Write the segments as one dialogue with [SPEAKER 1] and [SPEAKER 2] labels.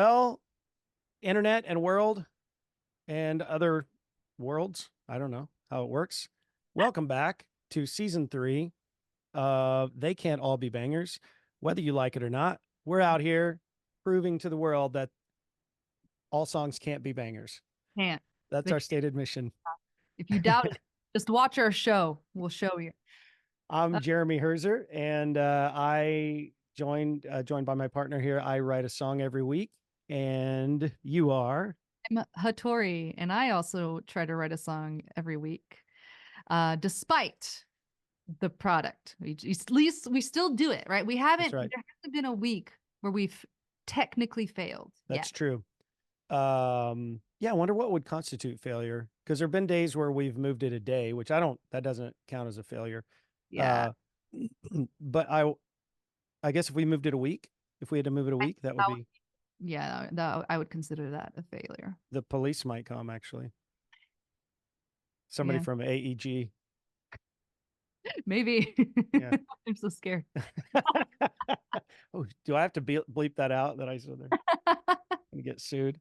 [SPEAKER 1] Well, internet and world and other worlds. I don't know how it works. Welcome back to season 3 of They Can't All Be Bangers. Whether you like it or not, we're out here proving to the world that all songs can't be bangers.
[SPEAKER 2] Can't.
[SPEAKER 1] That's
[SPEAKER 2] They
[SPEAKER 1] our stated mission.
[SPEAKER 2] If you doubt it, just watch our show. We'll show you.
[SPEAKER 1] I'm
[SPEAKER 2] Uh,
[SPEAKER 1] Jeremy Herzer, and I joined by my partner here. I write a song every week, and you are.
[SPEAKER 2] I'm Hatori, and I also try to write a song every week, despite the product. At least we still do it, right?
[SPEAKER 1] That's right.
[SPEAKER 2] There hasn't been a week where we've technically failed
[SPEAKER 1] That's
[SPEAKER 2] yet.
[SPEAKER 1] true. Yeah, I wonder what would constitute failure, because there've been days where we've moved it a day, which that doesn't count as a failure.
[SPEAKER 2] Yeah.
[SPEAKER 1] Uh, but I guess if we moved it a week, if we had to move it a
[SPEAKER 2] I,
[SPEAKER 1] week, that would
[SPEAKER 2] that would-
[SPEAKER 1] be
[SPEAKER 2] yeah, I would consider that a failure.
[SPEAKER 1] the police might come actually. Somebody
[SPEAKER 2] Yeah.
[SPEAKER 1] from AEG.
[SPEAKER 2] Maybe.
[SPEAKER 1] Yeah.
[SPEAKER 2] I'm so scared.
[SPEAKER 1] Oh, do I have to bleep that out that I said there and get sued?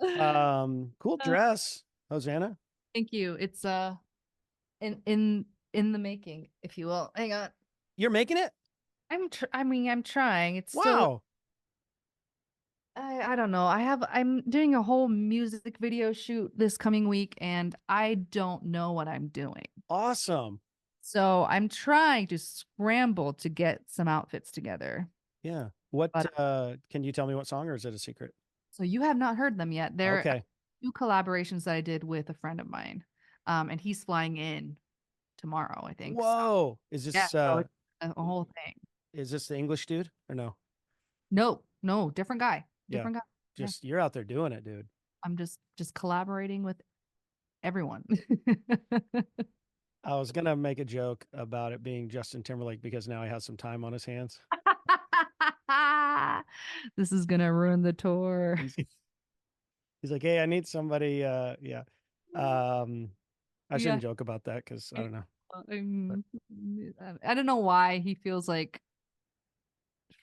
[SPEAKER 1] Cool dress, Hosanna.
[SPEAKER 2] Thank you. It's in the making, if you will. Hang on.
[SPEAKER 1] You're making it?
[SPEAKER 2] I'm trying. It's still
[SPEAKER 1] Wow.
[SPEAKER 2] I don't know. I'm doing a whole music video shoot this coming week and I don't know what I'm doing.
[SPEAKER 1] Awesome.
[SPEAKER 2] So I'm trying to scramble to get some outfits together.
[SPEAKER 1] Yeah. What
[SPEAKER 2] But
[SPEAKER 1] can you tell me what song, or is it a secret?
[SPEAKER 2] so you have not heard them yet. They're
[SPEAKER 1] Okay.
[SPEAKER 2] two collaborations that I did with a friend of mine. And he's flying in tomorrow, I think. So
[SPEAKER 1] Whoa.
[SPEAKER 2] yeah, so it's a whole thing.
[SPEAKER 1] Is this the English dude or no?
[SPEAKER 2] No, no, different guy.
[SPEAKER 1] Yeah.
[SPEAKER 2] Different guy. Yeah.
[SPEAKER 1] Just you're out there doing it, dude.
[SPEAKER 2] I'm just collaborating with everyone.
[SPEAKER 1] I was gonna make a joke about it being Justin Timberlake because now he has some time on his hands.
[SPEAKER 2] This is gonna ruin the tour.
[SPEAKER 1] He's like, hey, I need somebody. Yeah. Um, I
[SPEAKER 2] Yeah.
[SPEAKER 1] shouldn't joke about that because I don't know. But
[SPEAKER 2] I don't know why he feels like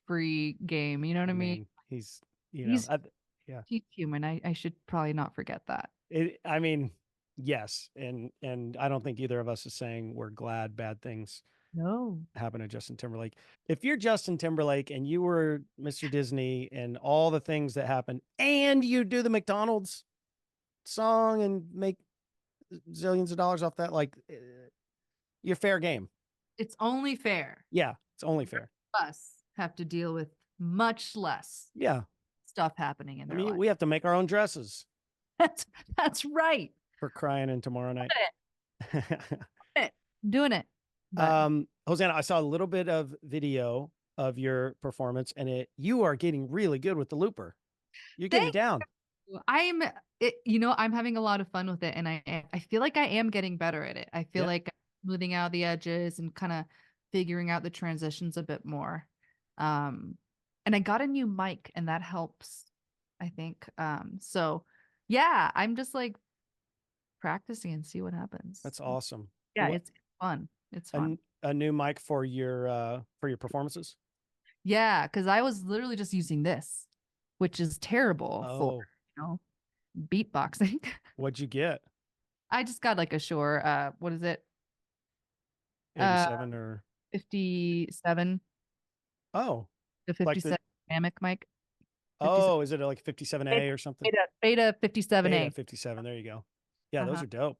[SPEAKER 2] free game. You know what
[SPEAKER 1] I
[SPEAKER 2] I mean?
[SPEAKER 1] mean,
[SPEAKER 2] He's
[SPEAKER 1] yeah.
[SPEAKER 2] he's human. I should probably not forget that.
[SPEAKER 1] I mean, yes, and I don't think either of us is saying we're glad bad things
[SPEAKER 2] No.
[SPEAKER 1] happen to Justin Timberlake. If you're Justin Timberlake and you were Mr. Disney and all the things that happen, and you do the McDonald's song and make zillions of dollars off that, like you're fair game.
[SPEAKER 2] It's only fair.
[SPEAKER 1] Yeah, it's only fair.
[SPEAKER 2] Us have to deal with much less
[SPEAKER 1] Yeah.
[SPEAKER 2] stuff happening in
[SPEAKER 1] I
[SPEAKER 2] their
[SPEAKER 1] mean,
[SPEAKER 2] life.
[SPEAKER 1] we have to make our own dresses
[SPEAKER 2] That's that's right.
[SPEAKER 1] for crying in tomorrow night.
[SPEAKER 2] Doing it. But
[SPEAKER 1] Hosanna, I saw a little bit of video of your performance, and you are getting really good with the looper. You're getting
[SPEAKER 2] thank
[SPEAKER 1] down.
[SPEAKER 2] you. I'm having a lot of fun with it, and I feel like I am getting better at it. I feel
[SPEAKER 1] Yeah.
[SPEAKER 2] like I'm smoothing out the edges and kind of figuring out the transitions a bit more. Um, and I got a new mic, and that helps, I think. So yeah, I'm just like practicing and see what happens.
[SPEAKER 1] That's awesome.
[SPEAKER 2] Yeah, it's fun. It's fun.
[SPEAKER 1] A new mic for your performances?
[SPEAKER 2] Yeah, because I was literally just using this, which is terrible for,
[SPEAKER 1] Oh,
[SPEAKER 2] you know, beatboxing.
[SPEAKER 1] what'd you get?
[SPEAKER 2] I just got like a Shure, what is it? Uh
[SPEAKER 1] 87 or
[SPEAKER 2] 57,
[SPEAKER 1] oh,
[SPEAKER 2] the
[SPEAKER 1] like the
[SPEAKER 2] 57 dynamic mic. 57
[SPEAKER 1] oh, is it like 57A or something?
[SPEAKER 2] beta
[SPEAKER 1] Beta
[SPEAKER 2] 57A.
[SPEAKER 1] 57. There you go. Yeah, those
[SPEAKER 2] Uh-huh.
[SPEAKER 1] are dope.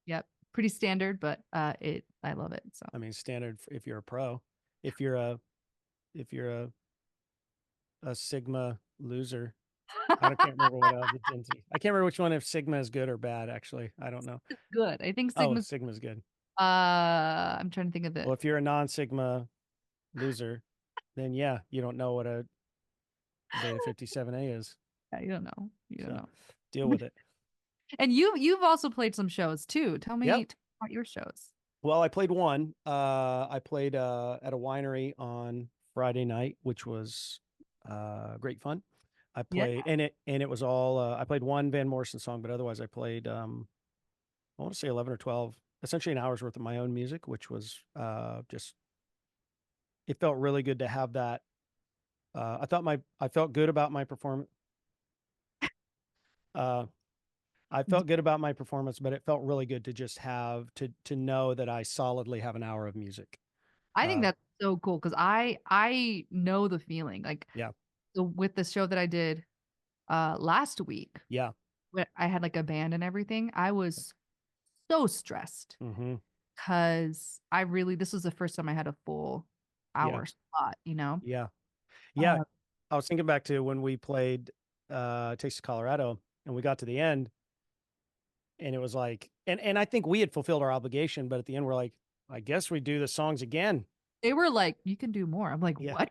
[SPEAKER 2] Yep. Pretty standard, but I love it. So
[SPEAKER 1] I mean, standard if you're a pro. If you're a Sigma loser, can't remember what it's into. I can't remember which one, if Sigma is good or bad, actually. I don't know.
[SPEAKER 2] good. I think
[SPEAKER 1] Oh,
[SPEAKER 2] Sigma's
[SPEAKER 1] Sigma's good.
[SPEAKER 2] I'm trying to think of
[SPEAKER 1] Well,
[SPEAKER 2] it.
[SPEAKER 1] if you're a non-Sigma loser, then yeah, you don't know what a Beta 57A is.
[SPEAKER 2] Yeah, you don't know. You don't
[SPEAKER 1] So
[SPEAKER 2] know.
[SPEAKER 1] deal with it.
[SPEAKER 2] And you've also played some shows too. Tell
[SPEAKER 1] Yep.
[SPEAKER 2] me about your shows.
[SPEAKER 1] Well, I played one. I played at a winery on Friday night, which was great fun. I
[SPEAKER 2] Yeah.
[SPEAKER 1] played and it was all I played one Van Morrison song, but otherwise I played I want to say 11 or 12, essentially an hour's worth of my own music, which was just it felt really good to have that. I felt good about my performance. Uh, I felt good about my performance, but it felt really good to just have to know that I solidly have an hour of music.
[SPEAKER 2] I think
[SPEAKER 1] Uh,
[SPEAKER 2] that's so cool because I know the feeling. Like
[SPEAKER 1] yeah,
[SPEAKER 2] so with the show that I did last week,
[SPEAKER 1] yeah.
[SPEAKER 2] when I had like a band and everything, I was so stressed
[SPEAKER 1] Mm-hmm.
[SPEAKER 2] because I really this was the first time I had a full
[SPEAKER 1] Yeah,
[SPEAKER 2] hour slot, you know?
[SPEAKER 1] yeah, yeah.
[SPEAKER 2] Uh,
[SPEAKER 1] I was thinking back to when we played Taste of Colorado and we got to the end and it was like and I think we had fulfilled our obligation, but at the end we're like, I guess we do the songs again.
[SPEAKER 2] they were like, you can do more. I'm like,
[SPEAKER 1] Yeah.
[SPEAKER 2] what?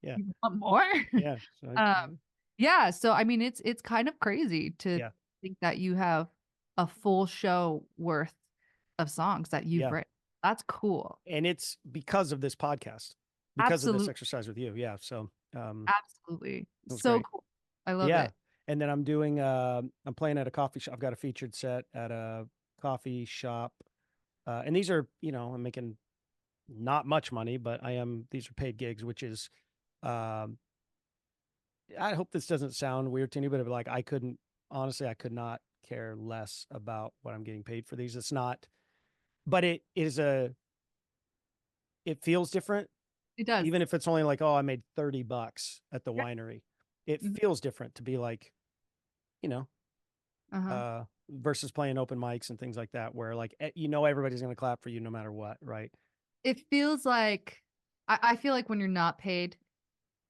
[SPEAKER 1] Yeah.
[SPEAKER 2] You want more?
[SPEAKER 1] Yeah. So
[SPEAKER 2] Yeah, so I mean it's kind of crazy to
[SPEAKER 1] yeah.
[SPEAKER 2] think that you have a full show worth of songs that you've
[SPEAKER 1] Yeah.
[SPEAKER 2] written. That's cool.
[SPEAKER 1] And it's because of this podcast, because of this
[SPEAKER 2] Absolutely.
[SPEAKER 1] exercise with you. Yeah. So
[SPEAKER 2] Absolutely.
[SPEAKER 1] it was
[SPEAKER 2] So
[SPEAKER 1] great.
[SPEAKER 2] cool. I love
[SPEAKER 1] Yeah.
[SPEAKER 2] it.
[SPEAKER 1] And then I'm playing at a coffee shop. I've got a featured set at a coffee shop. And these are, I'm making not much money, but these are paid gigs, which is, um, I hope this doesn't sound weird to anybody, but like honestly, I could not care less about what I'm getting paid for these. It's not, but it feels different.
[SPEAKER 2] It does.
[SPEAKER 1] Even if it's only like, oh, I made $30 at the
[SPEAKER 2] Yeah.
[SPEAKER 1] winery, it
[SPEAKER 2] Mhm.
[SPEAKER 1] feels different to be like, you know,
[SPEAKER 2] Uh-huh.
[SPEAKER 1] versus playing open mics and things like that, where like, everybody's going to clap for you no matter what. Right.
[SPEAKER 2] It feels like I feel like when you're not paid,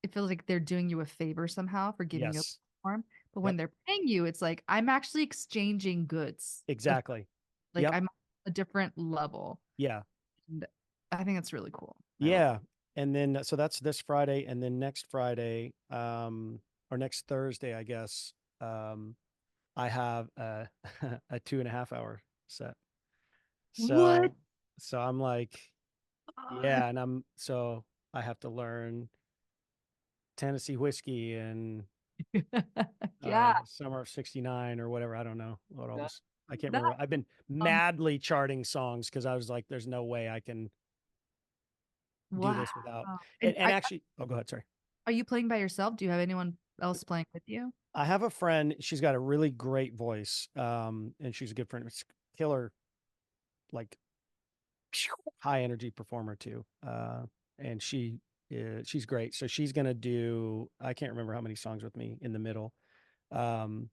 [SPEAKER 2] it feels like they're doing you a favor somehow for giving you a
[SPEAKER 1] Yes.
[SPEAKER 2] platform. But when
[SPEAKER 1] Yep.
[SPEAKER 2] they're paying you, it's like I'm actually exchanging goods with
[SPEAKER 1] Exactly.
[SPEAKER 2] like
[SPEAKER 1] Yep.
[SPEAKER 2] I'm a different level.
[SPEAKER 1] Yeah.
[SPEAKER 2] And I think that's really cool. I love
[SPEAKER 1] Yeah. And then, so that's this Friday. And then next Friday, or next Thursday, I guess, I have a, a 2.5 hour set.
[SPEAKER 2] what?
[SPEAKER 1] So, so I'm like, yeah. And so I have to learn Tennessee whiskey and
[SPEAKER 2] Yeah.
[SPEAKER 1] Summer of '69 or whatever. I don't know what all this. I can't
[SPEAKER 2] That
[SPEAKER 1] remember. I've been
[SPEAKER 2] sounds
[SPEAKER 1] madly charting songs because I was like, there's no way I can do
[SPEAKER 2] wow.
[SPEAKER 1] this without.
[SPEAKER 2] And
[SPEAKER 1] And actually, oh, go ahead. Sorry.
[SPEAKER 2] are you playing by yourself? Do you have anyone else playing with you?
[SPEAKER 1] I have a friend. She's got a really great voice, and she's a good friend. It's killer, like high energy performer too. And she's great. So she's gonna do. I can't remember how many songs with me in the middle. Um,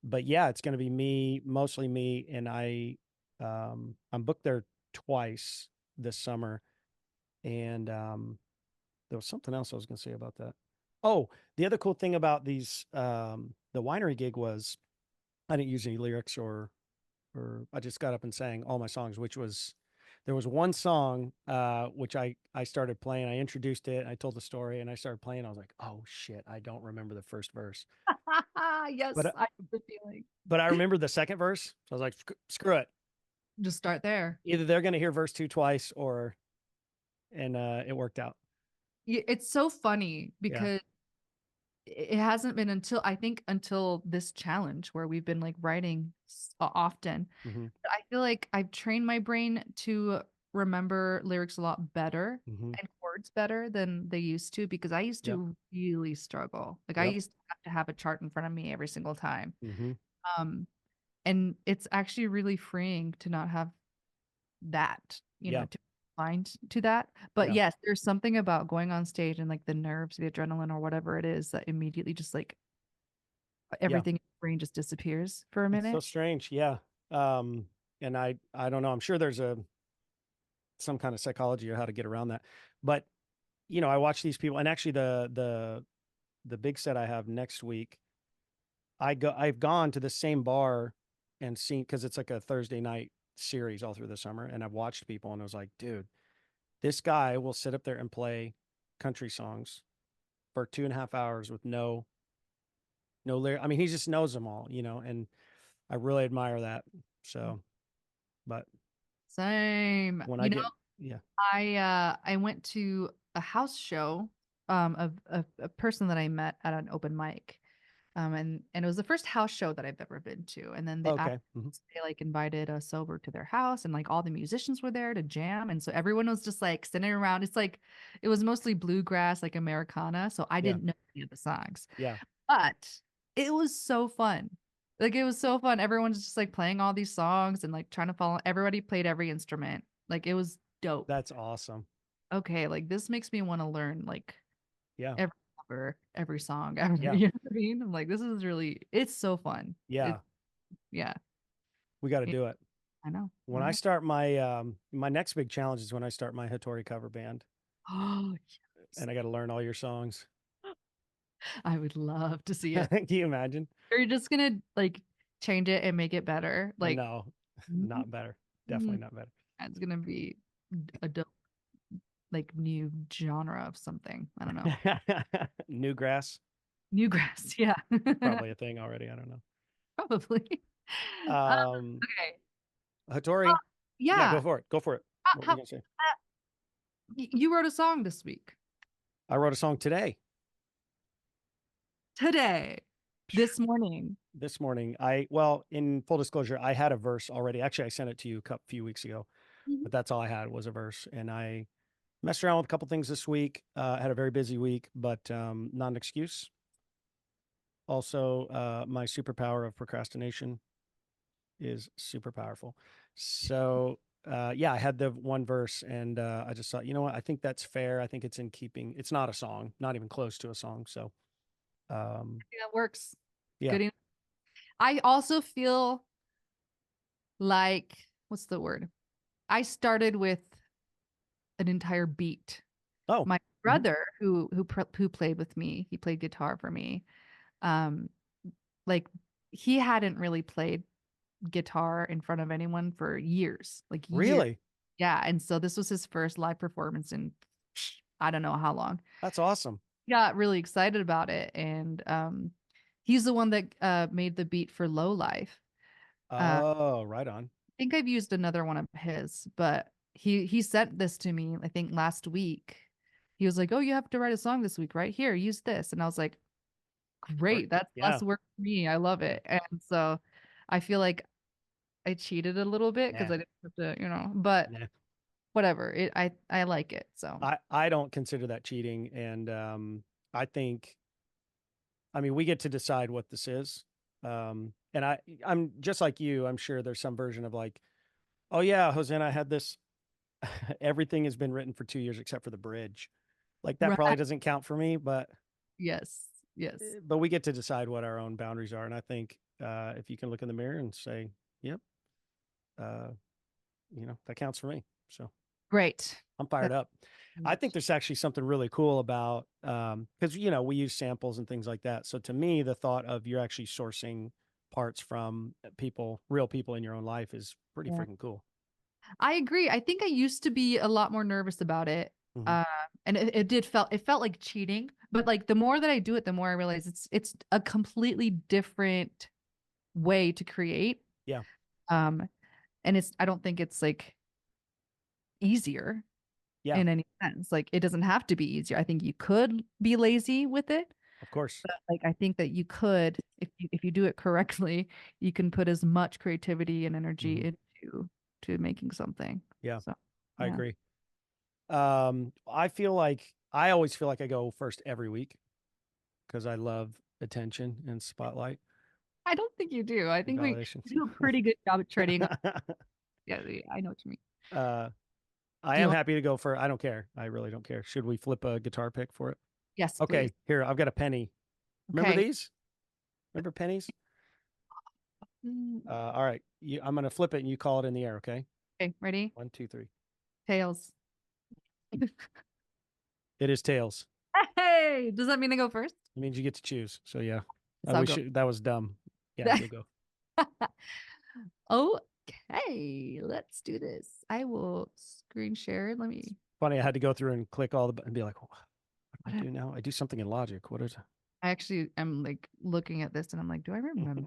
[SPEAKER 1] but yeah, it's gonna be me, mostly me, and I'm booked there twice this summer, and there was something else I was gonna say about that. Oh, the other cool thing about the winery gig was I didn't use any lyrics or I just got up and sang all my songs, which was there was one song which I started playing. I introduced it, I told the story, and I started playing. I was like, oh shit, I don't remember the first verse,
[SPEAKER 2] Yes,
[SPEAKER 1] but
[SPEAKER 2] I have the feeling.
[SPEAKER 1] I remember the second verse. So I was like, screw it.
[SPEAKER 2] Just start there.
[SPEAKER 1] Either they're gonna hear verse two twice, or and it worked out.
[SPEAKER 2] It's so funny
[SPEAKER 1] Yeah.
[SPEAKER 2] because it hasn't been until I think until this challenge where we've been like writing often.
[SPEAKER 1] Hmm.
[SPEAKER 2] I feel like I've trained my brain to remember lyrics a lot better
[SPEAKER 1] Hmm.
[SPEAKER 2] and words better than they used to because I used
[SPEAKER 1] Yep.
[SPEAKER 2] to really struggle. Like I
[SPEAKER 1] Yep.
[SPEAKER 2] used to have a chart in front of me every single time.
[SPEAKER 1] Hmm.
[SPEAKER 2] Um, and it's actually really freeing to not have that,
[SPEAKER 1] Yeah.
[SPEAKER 2] to mind to that. But
[SPEAKER 1] Yeah.
[SPEAKER 2] yes, there's something about going on stage and like the nerves, the adrenaline or whatever it is that immediately just like
[SPEAKER 1] Yeah.
[SPEAKER 2] everything in your brain just disappears for a
[SPEAKER 1] It's so
[SPEAKER 2] minute.
[SPEAKER 1] strange. Yeah. And I don't know. I'm sure there's some kind of psychology or how to get around that. But I watch these people, and actually the big set I have next week, I've gone to the same bar and seen, because it's like a Thursday night series all through the summer, and I've watched people, and I was like, dude, this guy will sit up there and play country songs for 2.5 hours with no lyric. I mean, he just knows them all, and I really admire that. So, but
[SPEAKER 2] Same.
[SPEAKER 1] when I get, yeah,
[SPEAKER 2] I went to a house show of a person that I met at an open mic. And it was the first house show that I've ever been to. And then
[SPEAKER 1] okay, hmm,
[SPEAKER 2] they like invited us over to their house and like all the musicians were there to jam. And so everyone was just like sitting around. It's like it was mostly bluegrass, like Americana. So I
[SPEAKER 1] yeah,
[SPEAKER 2] didn't know any of the songs.
[SPEAKER 1] yeah,
[SPEAKER 2] But it was so fun. Like it was so fun. Everyone's just like playing all these songs and like trying to follow. Everybody played every instrument. Like it was dope.
[SPEAKER 1] That's awesome.
[SPEAKER 2] Okay, like this makes me want to learn like
[SPEAKER 1] Yeah.
[SPEAKER 2] every cover, every song ever.
[SPEAKER 1] Yeah.
[SPEAKER 2] You know what I mean? I'm like, this is really, it's so fun.
[SPEAKER 1] Yeah.
[SPEAKER 2] Yeah,
[SPEAKER 1] We got to
[SPEAKER 2] yeah,
[SPEAKER 1] do it.
[SPEAKER 2] I know.
[SPEAKER 1] When
[SPEAKER 2] I
[SPEAKER 1] I
[SPEAKER 2] know.
[SPEAKER 1] start my next big challenge is when I start my Hatori cover band,
[SPEAKER 2] Oh, yes.
[SPEAKER 1] and I got to learn all your songs.
[SPEAKER 2] I would love to see it.
[SPEAKER 1] Can you imagine?
[SPEAKER 2] You're just gonna like change it and make it better. Like,
[SPEAKER 1] No,
[SPEAKER 2] mhm,
[SPEAKER 1] not better.
[SPEAKER 2] mhm.
[SPEAKER 1] Definitely not better.
[SPEAKER 2] It's gonna be a dope, like new genre of something. I don't know.
[SPEAKER 1] New grass,
[SPEAKER 2] New grass, yeah.
[SPEAKER 1] probably a thing already. I don't know.
[SPEAKER 2] Probably. Okay.
[SPEAKER 1] Hattori, yeah, go
[SPEAKER 2] Yeah.
[SPEAKER 1] for it. Go for it. What were you
[SPEAKER 2] How,
[SPEAKER 1] gonna say?
[SPEAKER 2] you wrote a song this week.
[SPEAKER 1] I wrote a song today.
[SPEAKER 2] Today. This morning.
[SPEAKER 1] This morning. Well, in full disclosure, I had a verse already. Actually, I sent it to you a few weeks ago,
[SPEAKER 2] Mhm.
[SPEAKER 1] but that's all I had was a verse. And I messed around with a couple things this week. I had a very busy week, but not an excuse. Also, my superpower of procrastination is super powerful. So, yeah, I had the one verse, and I just thought, you know what? I think that's fair. I think it's in keeping. It's not a song, not even close to a song. So,
[SPEAKER 2] Yeah, that works.
[SPEAKER 1] yeah.
[SPEAKER 2] Good. I also feel like, what's the word? I started with an entire beat.
[SPEAKER 1] Oh,
[SPEAKER 2] My
[SPEAKER 1] mhm.
[SPEAKER 2] brother, who played with me, he played guitar for me. Um, like he hadn't really played guitar in front of anyone for years, like years.
[SPEAKER 1] Really?
[SPEAKER 2] Yeah, and so this was his first live performance in I don't know how long.
[SPEAKER 1] That's awesome.
[SPEAKER 2] Got really excited about it, and he's the one that made the beat for Low Life. I
[SPEAKER 1] Oh, right on.
[SPEAKER 2] think I've used another one of his, but he sent this to me, I think last week. He was like, "Oh, you have to write a song this week, right? Here, use this." And I was like, "Great, that's
[SPEAKER 1] Yeah.
[SPEAKER 2] less work for me. I love it." And so I feel like I cheated a little bit because
[SPEAKER 1] Yeah.
[SPEAKER 2] I didn't have to, but
[SPEAKER 1] Yeah.
[SPEAKER 2] whatever. I like it. So
[SPEAKER 1] I don't consider that cheating, and I think, I mean, we get to decide what this is. And I'm just like you. I'm sure there's some version of like, oh yeah, Hosanna, I had this. Everything has been written for 2 years except for the bridge. Like that probably
[SPEAKER 2] right.
[SPEAKER 1] doesn't count for me, but
[SPEAKER 2] Yes. Yes.
[SPEAKER 1] we get to decide what our own boundaries are. And I think if you can look in the mirror and say, "Yep," uh, that counts for me. So
[SPEAKER 2] Great.
[SPEAKER 1] I'm fired
[SPEAKER 2] That's
[SPEAKER 1] up. I think there's actually something really cool about because we use samples and things like that. So to me, the thought of you're actually sourcing parts from people, real people in your own life, is pretty
[SPEAKER 2] yeah.
[SPEAKER 1] freaking cool.
[SPEAKER 2] I agree. I think I used to be a lot more nervous about it.
[SPEAKER 1] Hmm.
[SPEAKER 2] Uh, and it felt like cheating, but like the more that I do it, the more I realize it's a completely different way to create.
[SPEAKER 1] Yeah,
[SPEAKER 2] Um, and I don't think it's like easier
[SPEAKER 1] yeah,
[SPEAKER 2] in any sense. Like it doesn't have to be easier. I think you could be lazy with it,
[SPEAKER 1] of course.
[SPEAKER 2] but like I think that you could, if you do it correctly, you can put as much creativity and energy
[SPEAKER 1] Hmm.
[SPEAKER 2] into to making something.
[SPEAKER 1] Yeah,
[SPEAKER 2] So
[SPEAKER 1] I
[SPEAKER 2] yeah.
[SPEAKER 1] agree. I always feel like I go first every week because I love attention and spotlight
[SPEAKER 2] I don't think you do. I
[SPEAKER 1] and
[SPEAKER 2] think we
[SPEAKER 1] validation.
[SPEAKER 2] do a pretty good job at trading. Yeah, yeah, I know what you mean.
[SPEAKER 1] uh, I
[SPEAKER 2] Do you
[SPEAKER 1] am
[SPEAKER 2] want?
[SPEAKER 1] happy to go for. I don't care. I really don't care. Should we flip a guitar pick for it?
[SPEAKER 2] Yes, please.
[SPEAKER 1] Okay, here I've got a penny. Remember
[SPEAKER 2] Okay.
[SPEAKER 1] these? Remember pennies?
[SPEAKER 2] Mm,
[SPEAKER 1] All right, I'm gonna flip it and you call it in the air. Okay,
[SPEAKER 2] okay, ready?
[SPEAKER 1] one, two, three.
[SPEAKER 2] Tails.
[SPEAKER 1] It is tails.
[SPEAKER 2] Hey, does that mean I go first?
[SPEAKER 1] It means you get to choose. So yeah,
[SPEAKER 2] Yes, I'll
[SPEAKER 1] we
[SPEAKER 2] go.
[SPEAKER 1] should. That was dumb. Yeah, you'll go.
[SPEAKER 2] Okay, let's do this. I will screen share. Let me.
[SPEAKER 1] Funny, I had to go through and click all the and be like, what do I
[SPEAKER 2] What
[SPEAKER 1] do now? I do something in Logic. What is?
[SPEAKER 2] I actually am like looking at this and I'm like, do I remember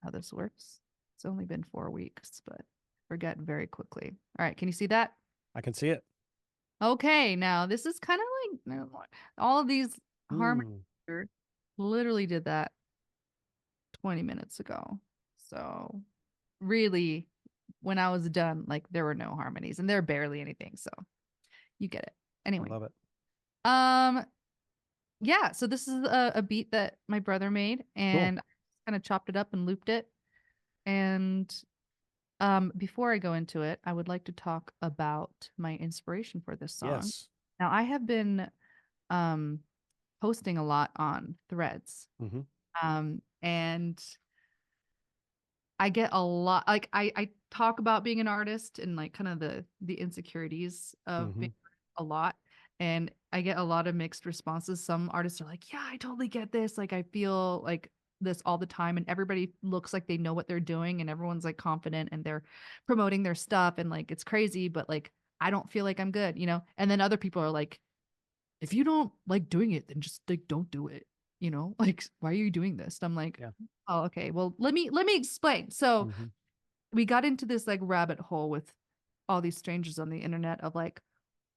[SPEAKER 2] how this works? It's only been 4 weeks, but forget very quickly. All right, can you see that?
[SPEAKER 1] I can see it.
[SPEAKER 2] Okay, now this is kind of like all of these harmony
[SPEAKER 1] Hmm.
[SPEAKER 2] literally did that 20 minutes ago. So really, when I was done, like there were no harmonies and there are barely anything. So you get it.
[SPEAKER 1] I
[SPEAKER 2] Anyway,
[SPEAKER 1] love it.
[SPEAKER 2] um, yeah. So this is a beat that my brother made,
[SPEAKER 1] Cool.
[SPEAKER 2] and kind of chopped it up and looped it. And before I go into it, I would like to talk about my inspiration for this song.
[SPEAKER 1] Yes.
[SPEAKER 2] Now, I have been um posting a lot on Threads.
[SPEAKER 1] Mm-hmm.
[SPEAKER 2] And I get a lot, like I talk about being an artist and like kind of the insecurities of
[SPEAKER 1] Mm-hmm.
[SPEAKER 2] being a lot, and I get a lot of mixed responses. Some artists are like, "Yeah, I totally get this. Like I feel like this all the time," and everybody looks like they know what they're doing and everyone's like confident and they're promoting their stuff and like it's crazy, but like I don't feel like I'm good, you know? And then other people are like, "If you don't like doing it, then just like don't do it." You know, like, why are you doing this? And I'm like,
[SPEAKER 1] Yeah.
[SPEAKER 2] oh, okay. Well, let me explain. So
[SPEAKER 1] Mm-hmm.
[SPEAKER 2] we got into this like rabbit hole with all these strangers on the internet of like,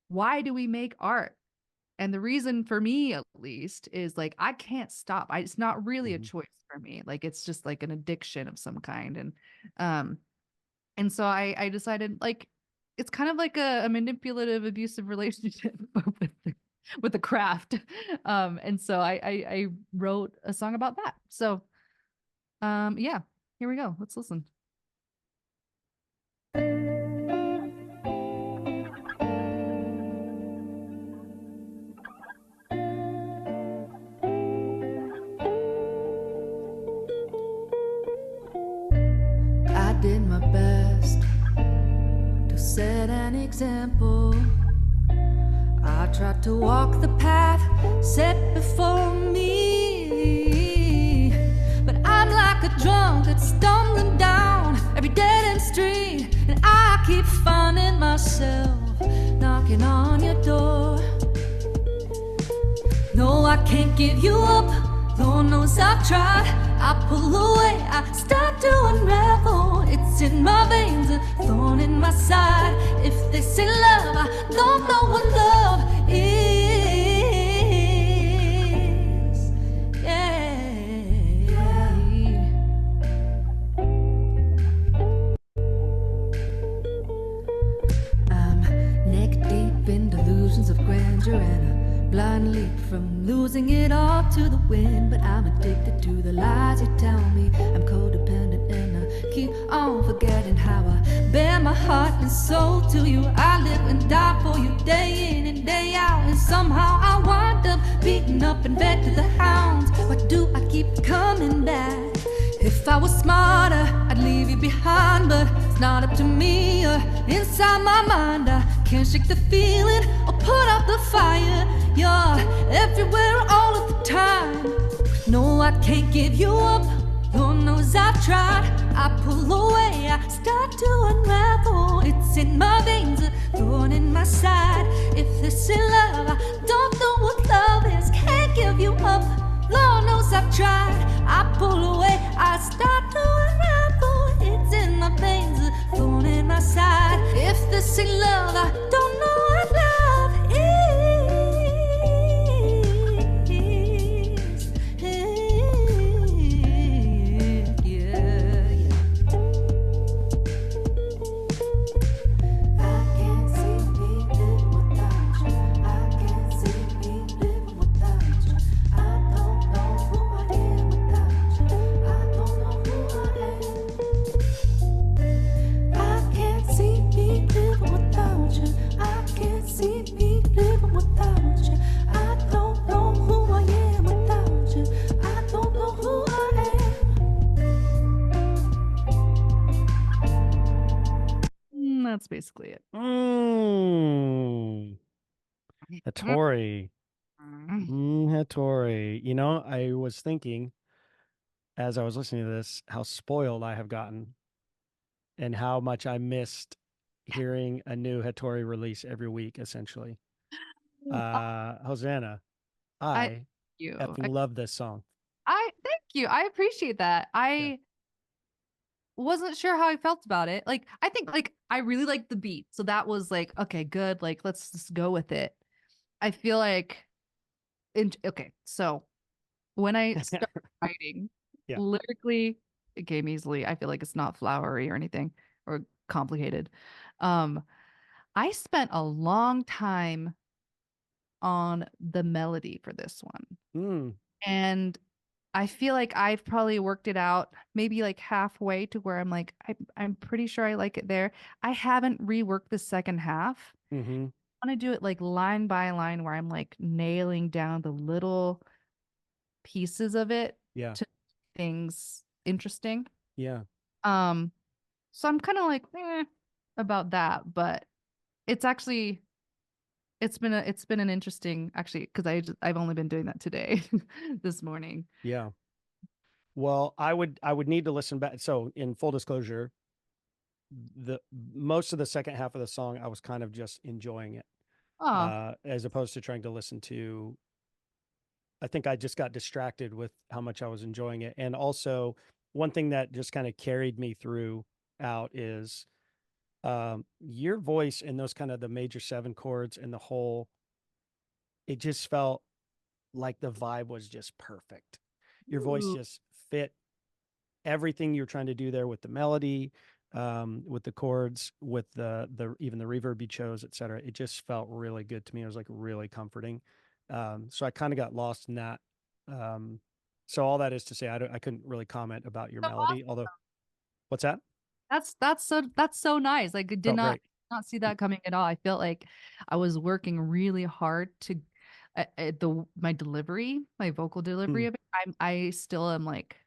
[SPEAKER 2] why do we make art? And the reason for me at least is like I can't stop. It's not really a
[SPEAKER 1] Mm-hmm.
[SPEAKER 2] choice for me. Like it's just like an addiction of some kind. Um and so I decided like it's kind of like a manipulative abusive relationship with the craft. And so I wrote a song about that. So yeah, here we go. Let's listen. I did my best to set an example. I tried to walk the path set before me, but I'm like a drunk that's stumbling down every dead end street, and I keep finding myself knocking on your door. No, I can't give you up. Lord knows I've tried. I pull away, I start to unravel. It's in my veins, a thorn in my side. If they say love, I don't know what love is. Yeah. I'm neck deep in delusions of grandeur and a blind leap from losing it all to the wind. But I'm addicted to the lies you tell me. I'm codependent and I keep on forgetting how I bare my heart and soul to you. I live and die for you day in and day out, and somehow I wind up beaten up and fed to the hounds. Why do I keep coming back? If I was smarter, I'd leave you behind, but it's not up to me. Inside my mind, I can't shake the feeling or put out the fire. You're everywhere all of the time. No, I can't give you up. Lord knows I've tried. I pull away, I start to unravel. It's in my veins, a thorn in my side. If this is love, I don't know what love is. Can't give you up. Lord knows I've tried. I pull away, I start to unravel. It's in my veins, a thorn in my side. If this ain't love, I don't know what love is. Yeah. I can't see me living without you. I can't see me living without you. I don't know who I am without you. I don't know who I am. I can't see me living without you. I can't see me living without you. I don't know who I am without you. I don't know who I am. That's basically it.
[SPEAKER 1] Hatori. Hatori. You know, I was thinking as I was listening to this how spoiled I have gotten and how much I missed hearing a new Hatori release every week, essentially. Hosanna,
[SPEAKER 2] I
[SPEAKER 1] I
[SPEAKER 2] you.
[SPEAKER 1] effing love this song.
[SPEAKER 2] I thank you. I appreciate that.
[SPEAKER 1] Yeah.
[SPEAKER 2] I wasn't sure how I felt about it. Like, I think like I really liked the beat. So that was like, okay, good. Like, let's just go with it. I feel like okay, so when I started writing
[SPEAKER 1] Yeah.
[SPEAKER 2] lyrically, it came easily. I feel like it's not flowery or anything or complicated. Um, I spent a long time on the melody for this one.
[SPEAKER 1] Mm,
[SPEAKER 2] And I feel like I've probably worked it out maybe like halfway to where I'm like, I'm pretty sure I like it there. I haven't reworked the second half.
[SPEAKER 1] Mm-hmm.
[SPEAKER 2] I want to do it like line by line where I'm like nailing down the little pieces of it
[SPEAKER 1] Yeah.
[SPEAKER 2] to things interesting.
[SPEAKER 1] Yeah.
[SPEAKER 2] Um, so I'm kind of like about that, but it's actually it's been an interesting actually because I've only been doing that today, this morning.
[SPEAKER 1] Yeah. Well, I would need to listen back. So in full disclosure, the most of the second half of the song, I was kind of just enjoying it,
[SPEAKER 2] Oh,
[SPEAKER 1] as opposed to trying to listen to. I think I just got distracted with how much I was enjoying it. And also, one thing that just kind of carried me through out is your voice and those kind of the major seven chords and the whole, it just felt like the vibe was just perfect. Your voice
[SPEAKER 2] ooh,
[SPEAKER 1] just fit everything you're trying to do there with the melody, with the chords, with the even the reverb you chose, et cetera. It just felt really good to me. It was like really comforting. So I kind of got lost in that. Um, so all that is to say, I couldn't really comment about your
[SPEAKER 2] so
[SPEAKER 1] melody.
[SPEAKER 2] awesome.
[SPEAKER 1] Although, what's that?
[SPEAKER 2] That's so nice. Like, I did
[SPEAKER 1] Felt great.
[SPEAKER 2] not see that coming at all. I felt like I was working really hard to the my delivery, my vocal delivery
[SPEAKER 1] Mm.
[SPEAKER 2] of it. I still am like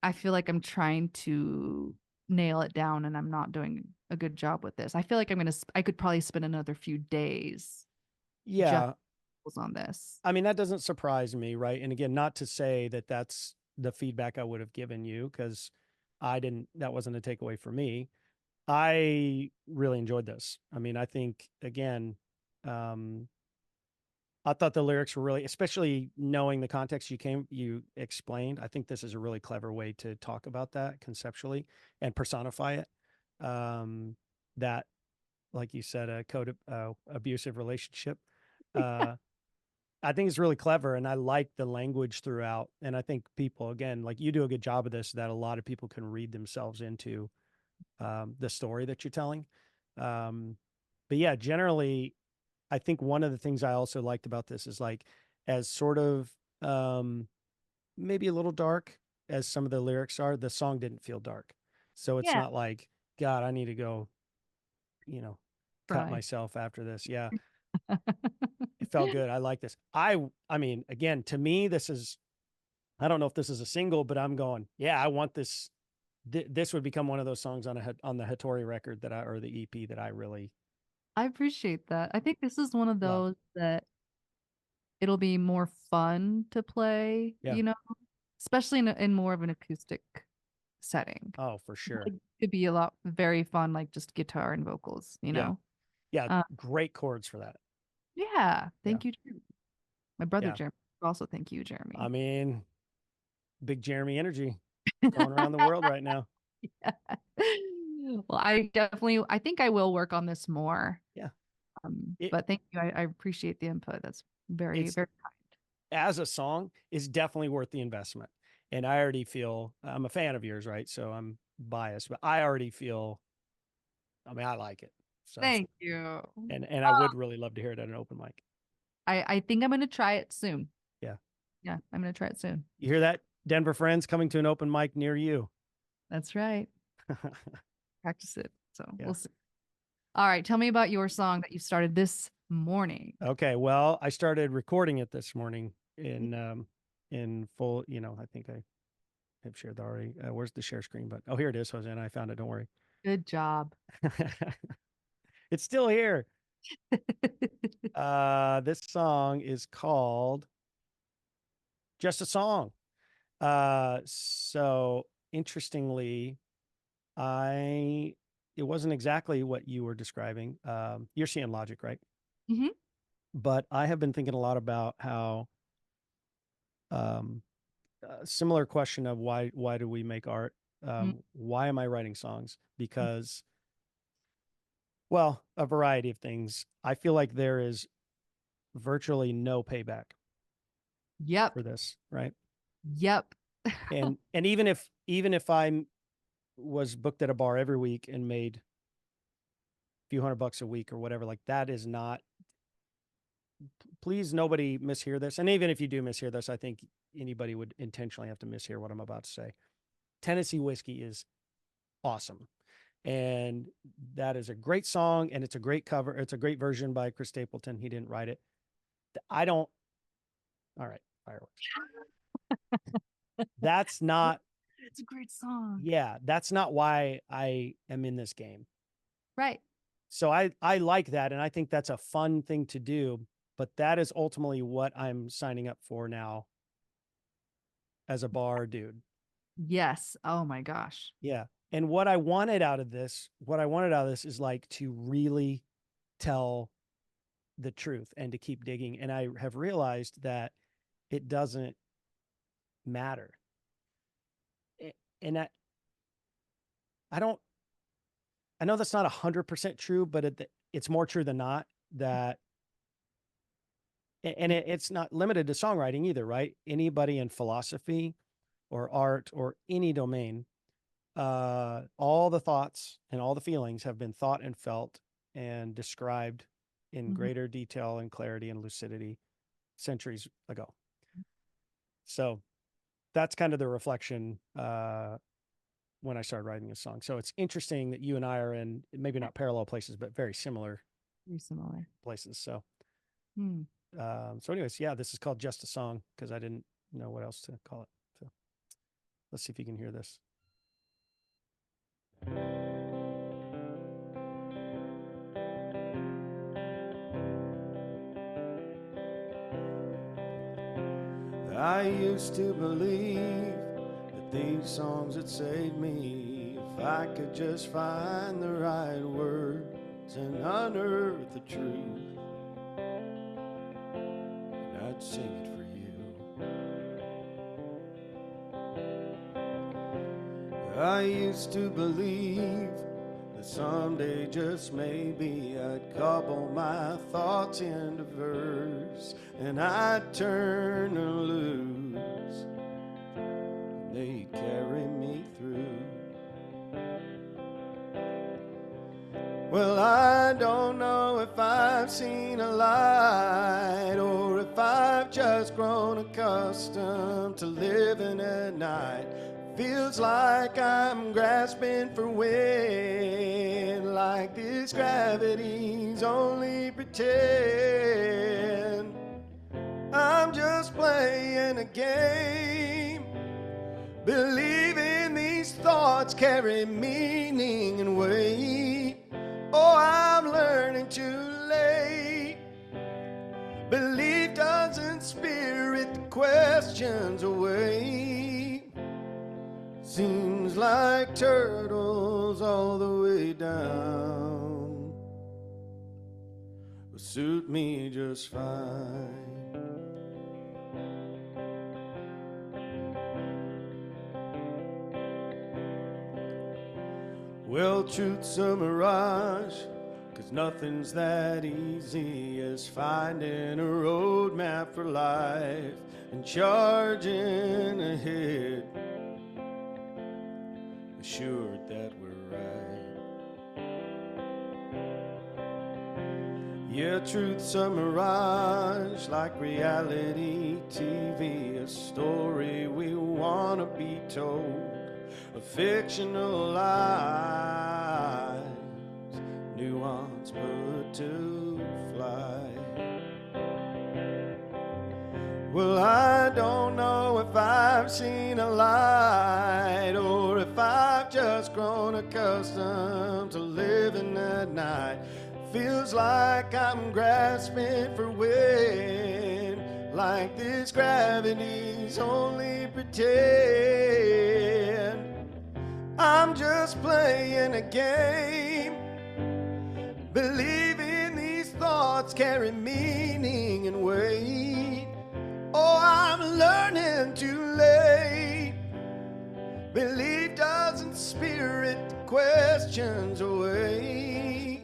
[SPEAKER 2] I feel like I'm trying to nail it down and I'm not doing a good job with this. I feel like I could probably spend another few days just
[SPEAKER 1] Yeah,
[SPEAKER 2] on this.
[SPEAKER 1] I mean that doesn't surprise me, right? And again, not to say that that's the feedback I would have given you because I didn't. That wasn't a takeaway for me. I really enjoyed this. I mean, I think again, um, I thought the lyrics were really, especially knowing the context you explained. I think this is a really clever way to talk about that conceptually and personify it. Um, that, like you said, a code abusive relationship. Uh, I think it's really clever, and I like the language throughout. And I think people, again, like you do a good job of this, that a lot of people can read themselves into the story that you're telling. Um, but yeah, generally, I think one of the things I also liked about this is like, as sort of maybe a little dark as some of the lyrics are, the song didn't feel dark. So it's
[SPEAKER 2] Yeah,
[SPEAKER 1] not like, God, I need to go, you know, cut
[SPEAKER 2] right.
[SPEAKER 1] myself after this. Yeah, it felt good. I like this. I mean, again, to me, this is, I don't know if this is a single, but I'm going, yeah, I want this. This would become one of those songs on the Hatori record that or the EP that I really
[SPEAKER 2] I appreciate that. I think this is one of
[SPEAKER 1] love.
[SPEAKER 2] those that it'll be more fun to play,
[SPEAKER 1] Yeah.
[SPEAKER 2] especially in more of an acoustic setting.
[SPEAKER 1] Oh, for sure.
[SPEAKER 2] Like, it could be a lot very fun, like just guitar and vocals,
[SPEAKER 1] Yeah. Yeah.
[SPEAKER 2] Uh,
[SPEAKER 1] Great chords for that.
[SPEAKER 2] yeah,
[SPEAKER 1] Yeah.
[SPEAKER 2] thank you, Jeremy. My brother
[SPEAKER 1] Yeah.
[SPEAKER 2] Jeremy. Also, thank you,
[SPEAKER 1] I
[SPEAKER 2] Jeremy.
[SPEAKER 1] mean, big Jeremy energy going around the world right now.
[SPEAKER 2] Yeah. Well, I think I will work on this more.
[SPEAKER 1] Yeah. It,
[SPEAKER 2] But thank you. I appreciate the input. That's very,
[SPEAKER 1] it's
[SPEAKER 2] very kind.
[SPEAKER 1] as a song is definitely worth the investment. And I already feel I'm a fan of yours, right? So I'm biased, but I already feel, I mean, I like it. So,
[SPEAKER 2] Thank you.
[SPEAKER 1] and I would really love to hear it at an open mic.
[SPEAKER 2] I think I'm gonna try it soon.
[SPEAKER 1] Yeah.
[SPEAKER 2] Yeah, I'm gonna try it soon.
[SPEAKER 1] You hear that? Denver friends coming to an open mic near you.
[SPEAKER 2] That's right. Practice it. So
[SPEAKER 1] Yeah.
[SPEAKER 2] we'll see. All right, tell me about your song that you started this morning.
[SPEAKER 1] Okay. Well, I started recording it this morning in full, I think I have shared that already. Where's the share screen button? Oh, here it is, Hosanna. I found it. Don't worry.
[SPEAKER 2] Good job.
[SPEAKER 1] It's still here. This song is called Just a Song. So interestingly, I it wasn't exactly what you were describing. You're seeing logic, right?
[SPEAKER 2] Hmm.
[SPEAKER 1] But I have been thinking a lot about how similar question of why do we make art? Why am I writing songs? Because, well, a variety of things. I feel like there is virtually no payback
[SPEAKER 2] Yep.
[SPEAKER 1] for this, right?
[SPEAKER 2] Yep.
[SPEAKER 1] And even if I was booked at a bar every week and made a few $100 a week or whatever, like that is not please nobody mishear this. And even if you do mishear this, I think anybody would intentionally have to mishear what I'm about to say. Tennessee Whiskey is awesome. And that is a great song, and it's a great cover. It's a great version by Chris Stapleton. He didn't write it. I don't. All right, fireworks. That's not.
[SPEAKER 2] It's a great song.
[SPEAKER 1] Yeah, that's not why I am in this game.
[SPEAKER 2] Right.
[SPEAKER 1] So I like that, and I think that's a fun thing to do. But that is ultimately what I'm signing up for now as a bar dude.
[SPEAKER 2] Yes. Oh my gosh.
[SPEAKER 1] Yeah. And what I wanted out of this is like to really tell the truth and to keep digging. And I have realized that it doesn't matter. And I don't, I know that's not 100% true, but it's more true than not that, and it's not limited to songwriting either, right? Anybody in philosophy or art or any domain, all the thoughts and all the feelings have been thought and felt and described in greater detail and clarity and lucidity centuries ago. So that's kind of the reflection when I started writing this song. So it's interesting that you and I are in maybe not parallel places, but very similar places. So, so anyways, yeah, this is called Just a Song because I didn't know what else to call it. So let's see if you can hear this. I used to believe that these songs would save me if I could just find the right words and unearth the truth, and I'd sing it for you. I used to believe that someday, just maybe, I'd cobble my thoughts into verse and I'd turn them loose and they'd carry me through. Well, I don't know if I've seen a light or if I've just grown accustomed to living at night. Feels like I'm grasping for wind, like this gravity's only pretend. I'm just playing a game, believing these thoughts carry meaning and weight. Oh, I'm learning too late. Belief doesn't spirit the questions away. Seems like turtles all the way down will suit me just fine. Well, truth's a mirage, 'cause nothing's that easy as finding a roadmap for life and charging ahead, assured that we're right. Yeah, truth's a mirage, like reality TV, a story we wanna be told, a fictional lies, nuance put to flight. Well, I don't know if I've seen a light or if I've just grown accustomed to living at night. Feels like I'm grasping for wind, like this gravity's only pretend. I'm just playing a game, believing these thoughts carry meaning and weight. Oh, I'm learning too late. Belief doesn't spirit the questions away.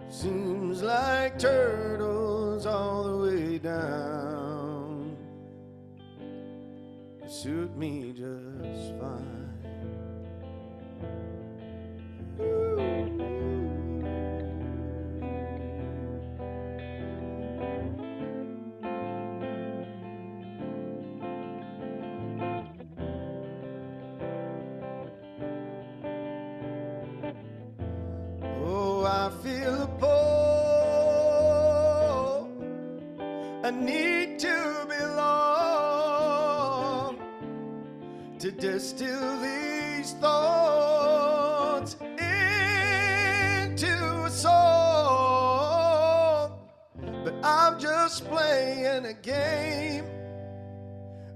[SPEAKER 1] Seems like turtles all the way down suit me just fine.
[SPEAKER 3] though I feel a pull, I need to belong, to distill these thoughts into a song. But I'm just playing a game,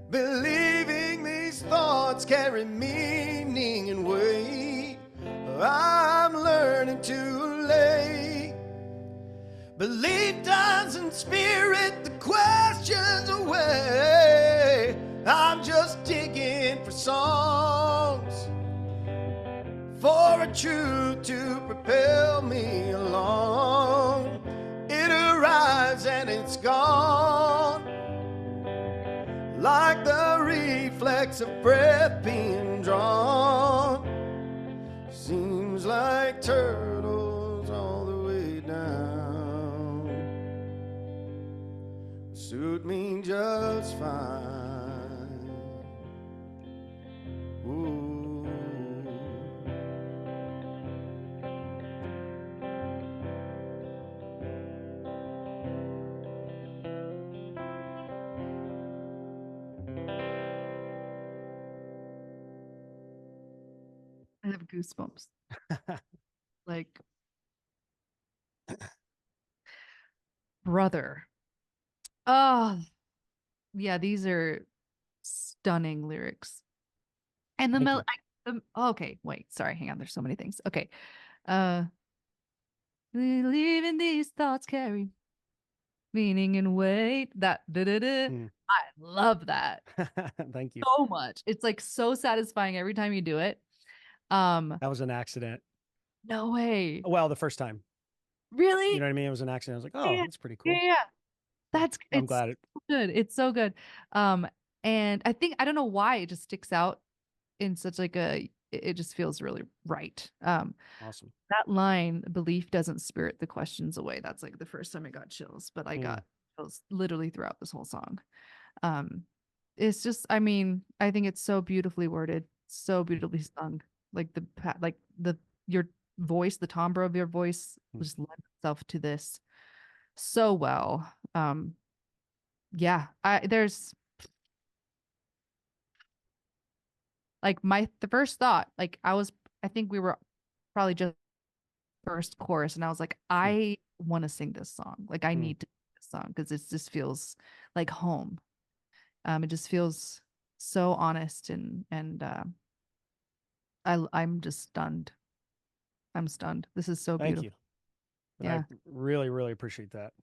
[SPEAKER 3] believing these thoughts carry meaning and weight. I'm learning too late. Belief doesn't spirit the questions away. I'm just digging for songs, for a truth to propel me along. It arrives and it's gone, like the reflex of breath being drawn. Seems like turtles all the way down suit me just fine. Ooh.
[SPEAKER 2] I have goosebumps. Like, brother. Oh, yeah, these are stunning lyrics. And the
[SPEAKER 1] Thank
[SPEAKER 2] mel
[SPEAKER 1] you.
[SPEAKER 2] okay, wait, sorry, hang on. There's so many things. Okay. Uh Leaving these thoughts carry meaning and weight. That da-da-da.
[SPEAKER 1] Hmm.
[SPEAKER 2] I love that
[SPEAKER 1] Thank you.
[SPEAKER 2] so much. It's like so satisfying every time you do it.
[SPEAKER 1] That was an accident.
[SPEAKER 2] No way.
[SPEAKER 1] Well, the first time.
[SPEAKER 2] Really?
[SPEAKER 1] You know what I mean? It was an accident. I was like, oh,
[SPEAKER 2] Yeah.
[SPEAKER 1] that's pretty
[SPEAKER 2] Yeah.
[SPEAKER 1] cool.
[SPEAKER 2] Yeah. That's
[SPEAKER 1] I'm
[SPEAKER 2] it's
[SPEAKER 1] glad it.
[SPEAKER 2] so good. It's so good. Um, and I think I don't know why it just sticks out in such like it just feels really right.
[SPEAKER 1] Awesome.
[SPEAKER 2] That line, belief doesn't spirit the questions away. That's like the first time I got chills, but I
[SPEAKER 1] Hmm.
[SPEAKER 2] got chills literally throughout this whole song. Um, it's just, I mean, I think it's so beautifully worded, so beautifully sung. Like like your voice, the timbre of your voice
[SPEAKER 1] Hmm.
[SPEAKER 2] just lends itself to this so well. Yeah, there's like the first thought, like I think we were probably just first chorus, and I was like,
[SPEAKER 1] Hmm.
[SPEAKER 2] I want to sing this song. Like I
[SPEAKER 1] Hmm.
[SPEAKER 2] need to sing this song because it just feels like home. It just feels so honest and I'm just stunned. I'm stunned. This is so
[SPEAKER 1] Thank
[SPEAKER 2] beautiful.
[SPEAKER 1] you. And I
[SPEAKER 2] Yeah.
[SPEAKER 1] really, really appreciate that.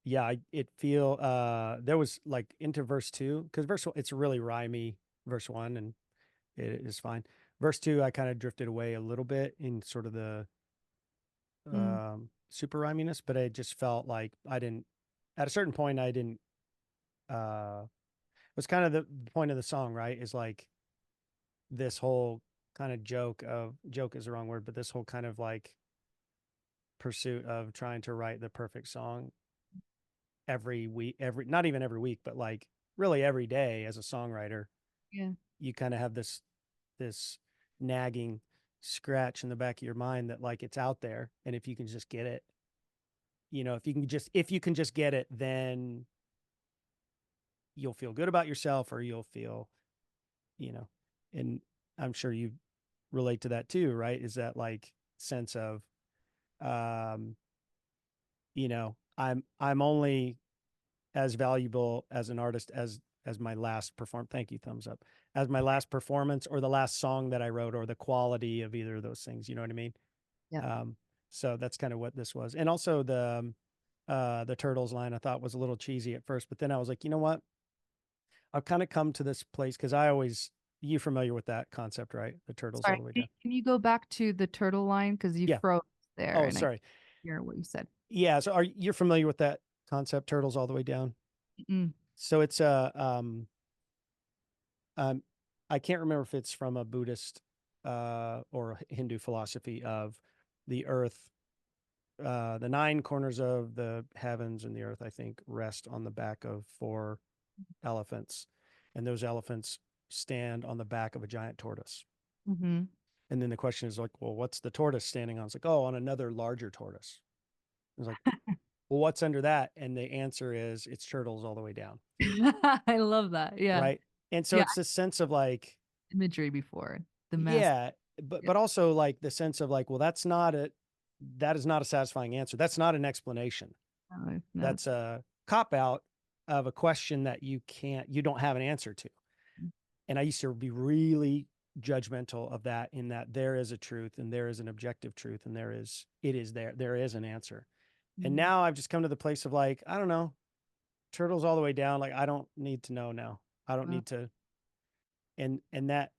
[SPEAKER 1] Yeah, there was like into verse two, because verse one, it's really rhymey, verse one, and it is fine. Verse two, I kind of drifted away a little bit in sort of the
[SPEAKER 2] Mm,
[SPEAKER 1] super rhyminess, but it just felt like I didn't, at a certain point, I didn't, it was kind of the point of the song, right? Is like this whole kind of joke is the wrong word, but this whole kind of like pursuit of trying to write the perfect song every week, not even every week, but like really every day as a songwriter,
[SPEAKER 2] yeah.
[SPEAKER 1] you kind of have this nagging scratch in the back of your mind that like it's out there, and if you can just get it, if you can just get it, then you'll feel good about yourself, or you'll feel, you know, and I'm sure you relate to that too, right? Is that like sense of um I'm only as valuable as an artist as my last perform thank you, thumbs up, as my last performance or the last song that I wrote, or the quality of either of those things, you know what I mean?
[SPEAKER 2] Yeah.
[SPEAKER 1] So that's kind of what this was. And also the turtles line I thought was a little cheesy at first, but then I was like, you know what, I've kind of come to this place, because you familiar with that concept, right? The turtles all
[SPEAKER 2] Sorry.
[SPEAKER 1] the way
[SPEAKER 2] Can
[SPEAKER 1] down.
[SPEAKER 2] can you go back to the turtle line because you
[SPEAKER 1] Yeah.
[SPEAKER 2] froze there
[SPEAKER 1] Oh,
[SPEAKER 2] and I
[SPEAKER 1] sorry.
[SPEAKER 2] hear what you said.
[SPEAKER 1] Yeah, so you're familiar with that concept, turtles all the way down?
[SPEAKER 2] Mm,
[SPEAKER 1] So it's um I can't remember if it's from a Buddhist or Hindu philosophy of the earth, the nine corners of the heavens and the earth, I think, rest on the back of four elephants, and those elephants stand on the back of a giant tortoise.
[SPEAKER 2] mm-hmm.
[SPEAKER 1] And then the question is like, well, what's the tortoise standing on? It's like, oh, on another larger tortoise. It's like, well, what's under that? And the answer is it's turtles all the way down.
[SPEAKER 2] I love that. Yeah.
[SPEAKER 1] Right. And so
[SPEAKER 2] Yeah.
[SPEAKER 1] it's this sense of like,
[SPEAKER 2] Imagery before the mask.
[SPEAKER 1] yeah, but also like the sense of like, well, that is not a satisfying answer. That's not an explanation.
[SPEAKER 2] No.
[SPEAKER 1] That's a cop out of a question that you don't have an answer to. And I used to be really judgmental of that, in that there is a truth and there is an objective truth and there is an answer. And now I've just come to the place of like, I don't know, turtles all the way down. Like, I don't need to know now. I don't need to. And that,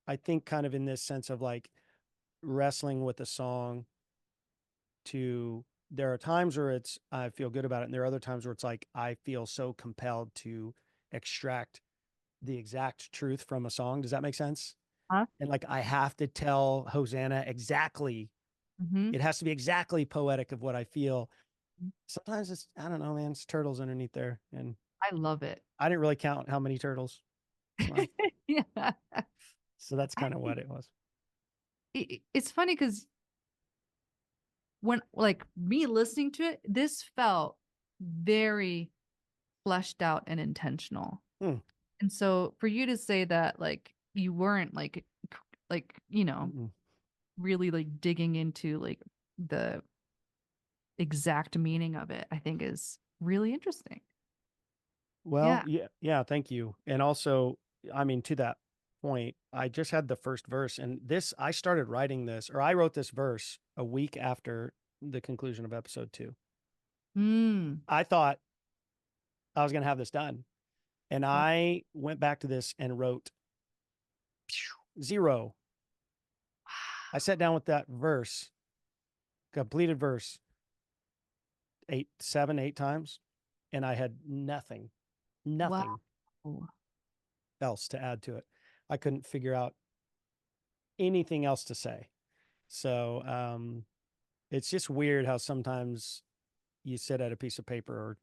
[SPEAKER 1] I think, kind of in this sense of like wrestling with a song there are times where I feel good about it. And there are other times where it's like, I feel so compelled to extract the exact truth from a song. Does that make sense?
[SPEAKER 2] Huh?
[SPEAKER 1] And like, I have to tell Hosanna exactly. It has to be exactly poetic of what I feel. Sometimes it's, I don't know, man, it's turtles underneath there. And
[SPEAKER 2] I love it.
[SPEAKER 1] I didn't really count how many turtles. Well,
[SPEAKER 2] yeah.
[SPEAKER 1] so that's kind of what it was.
[SPEAKER 2] It's funny because when like me listening to it, this felt very fleshed out and intentional. And so for you to say that like you weren't like really like digging into like the exact meaning of it, I think is really interesting.
[SPEAKER 1] Well, yeah, thank you. And also, I mean, to that point, I just had the first verse, and I started writing this, or I wrote this verse a week after the conclusion of episode 2. I thought I was going to have this done. And I went back to this and wrote 0. I sat down with that verse, completed verse, 7, 8 times, and I had nothing else to add to it. I couldn't figure out anything else to say. So it's just weird how sometimes you sit at a piece of paper or,